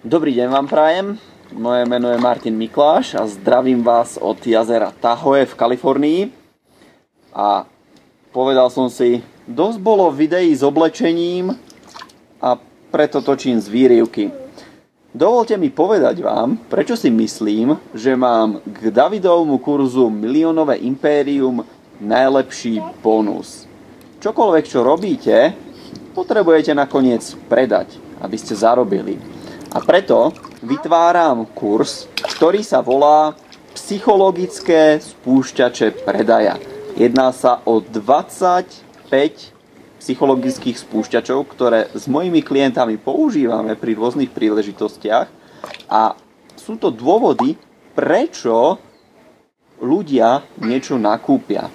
Dobrý deň vám prajem, moje meno je Martin Mikláš a zdravím vás od jazera Tahoe v Kalifornii. A povedal som si, dosť bolo videí s oblečením a preto točím z výrivky. Dovolte mi povedať vám, prečo si myslím, že mám k Davidovmu kurzu Miliónové impérium najlepší bonus. Čokoľvek, čo robíte, potrebujete nakoniec predať, aby ste zarobili. A preto vytváram kurz, ktorý sa volá Psychologické spúšťače predaja. Jedná sa o 25 psychologických spúšťačov, ktoré s mojimi klientami používame pri rôznych príležitostiach. A sú to dôvody, prečo ľudia niečo nakúpia.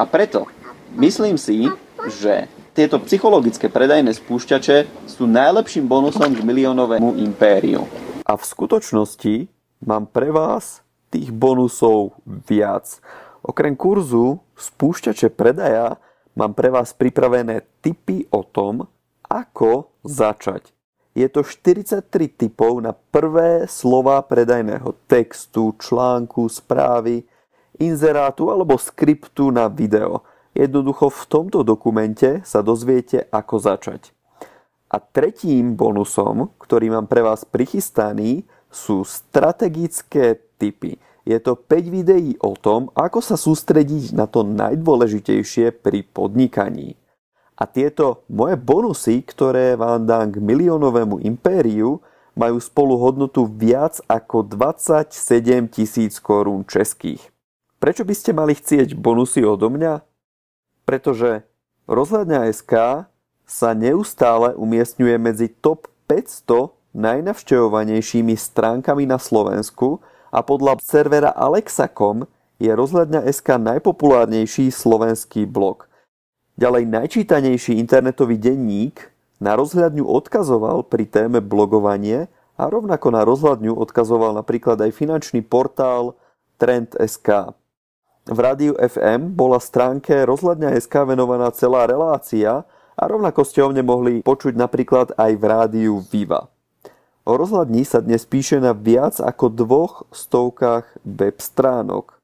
A preto myslím si, že tieto psychologické predajné spúšťače sú najlepším bonusom k miliónovému impériu. A v skutočnosti mám pre vás tých bonusov viac. Okrem kurzu Spúšťače predaja mám pre vás pripravené tipy o tom, ako začať. Je to 43 tipov na prvé slová predajného textu, článku, správy, inzerátu alebo skriptu na video. Jednoducho v tomto dokumente sa dozviete, ako začať. A tretím bonusom, ktorý mám pre vás prichystaný, sú strategické tipy. Je to 5 videí o tom, ako sa sústrediť na to najdôležitejšie pri podnikaní. A tieto moje bonusy, ktoré vám dám k miliónovému impériu, majú spolu hodnotu viac ako 27 000 korún českých. Prečo by ste mali chcieť bonusy odo mňa? Pretože Rozhľadňa.sk sa neustále umiestňuje medzi top 500 najnavštevovanejšími stránkami na Slovensku a podľa servera Alexa.com je Rozhľadňa.sk najpopulárnejší slovenský blog. Ďalej najčítanejší internetový denník na Rozhľadňu odkazoval pri téme blogovanie a rovnako na Rozhľadňu odkazoval napríklad aj finančný portál Trend.sk. V rádiu FM bola stránke Rozhľadňa.sk venovaná celá relácia a rovnako ste o mne mohli počuť napríklad aj v rádiu Viva. O rozhľadni sa dnes píše na viac ako 200 web stránok.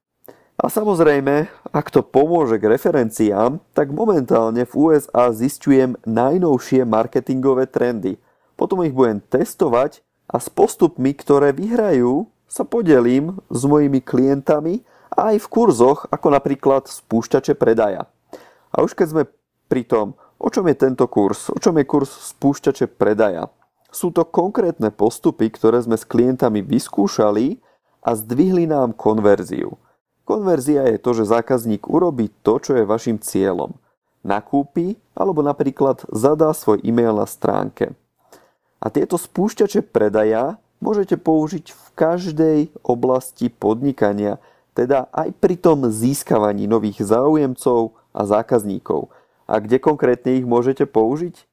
A samozrejme, ak to pomôže k referenciám, tak momentálne v USA zistujem najnovšie marketingové trendy. Potom ich budem testovať a s postupmi, ktoré vyhrajú, sa podelím s mojimi klientami aj v kurzoch, ako napríklad spúšťače predaja. A už keď sme pri tom, o čom je tento kurz? O čom je kurz spúšťače predaja? Sú to konkrétne postupy, ktoré sme s klientami vyskúšali a zdvihli nám konverziu. Konverzia je to, že zákazník urobí to, čo je vašim cieľom. Nakúpi alebo napríklad zadá svoj e-mail na stránke. A tieto spúšťače predaja môžete použiť v každej oblasti podnikania, teda aj pri tom získavaní nových záujemcov a zákazníkov. A kde konkrétne ich môžete použiť?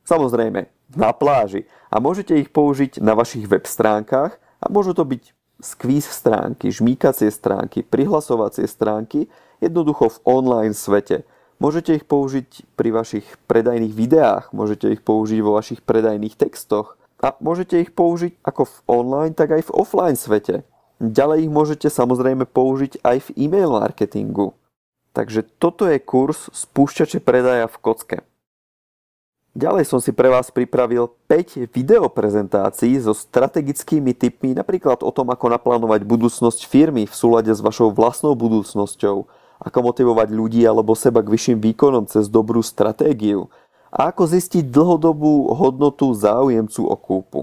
Samozrejme, na pláži. A môžete ich použiť na vašich web stránkach a môžu to byť skvíz stránky, žmýkacie stránky, prihlasovacie stránky, jednoducho v online svete. Môžete ich použiť pri vašich predajných videách, môžete ich použiť vo vašich predajných textoch a môžete ich použiť ako v online, tak aj v offline svete. Ďalej ich môžete samozrejme použiť aj v e-mail marketingu. Takže toto je kurz Spúšťače predaja v kocke. Ďalej som si pre vás pripravil 5 videoprezentácií so strategickými tipmi, napríklad o tom, ako naplánovať budúcnosť firmy v súlade s vašou vlastnou budúcnosťou, ako motivovať ľudí alebo seba k vyšším výkonom cez dobrú stratégiu a ako zistiť dlhodobú hodnotu záujemcu o kúpu.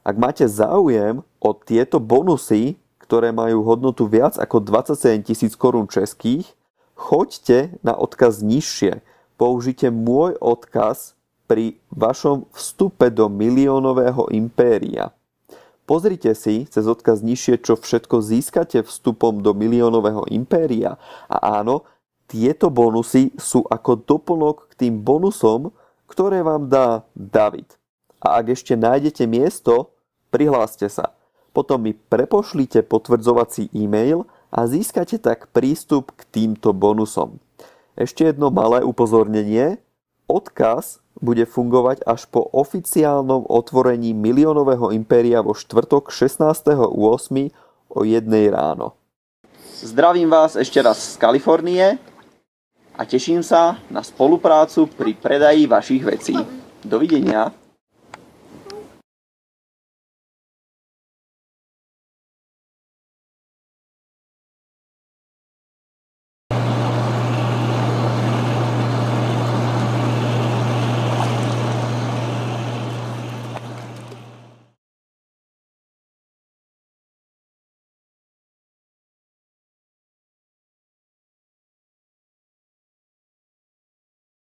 Ak máte záujem o tieto bonusy, ktoré majú hodnotu viac ako 27 000 korún českých, choďte na odkaz nižšie. Použite môj odkaz pri vašom vstupe do miliónového impéria. Pozrite si cez odkaz nižšie, čo všetko získate vstupom do miliónového impéria. A áno, tieto bonusy sú ako doplnok k tým bonusom, ktoré vám dá David. A ak ešte nájdete miesto, prihláste sa. Potom mi prepošlite potvrdzovací e-mail a získate tak prístup k týmto bonusom. Ešte jedno malé upozornenie. Odkaz bude fungovať až po oficiálnom otvorení miliónového impéria vo štvrtok 16.8. o 1 ráno. Zdravím vás ešte raz z Kalifornie a teším sa na spoluprácu pri predaji vašich vecí. Dovidenia.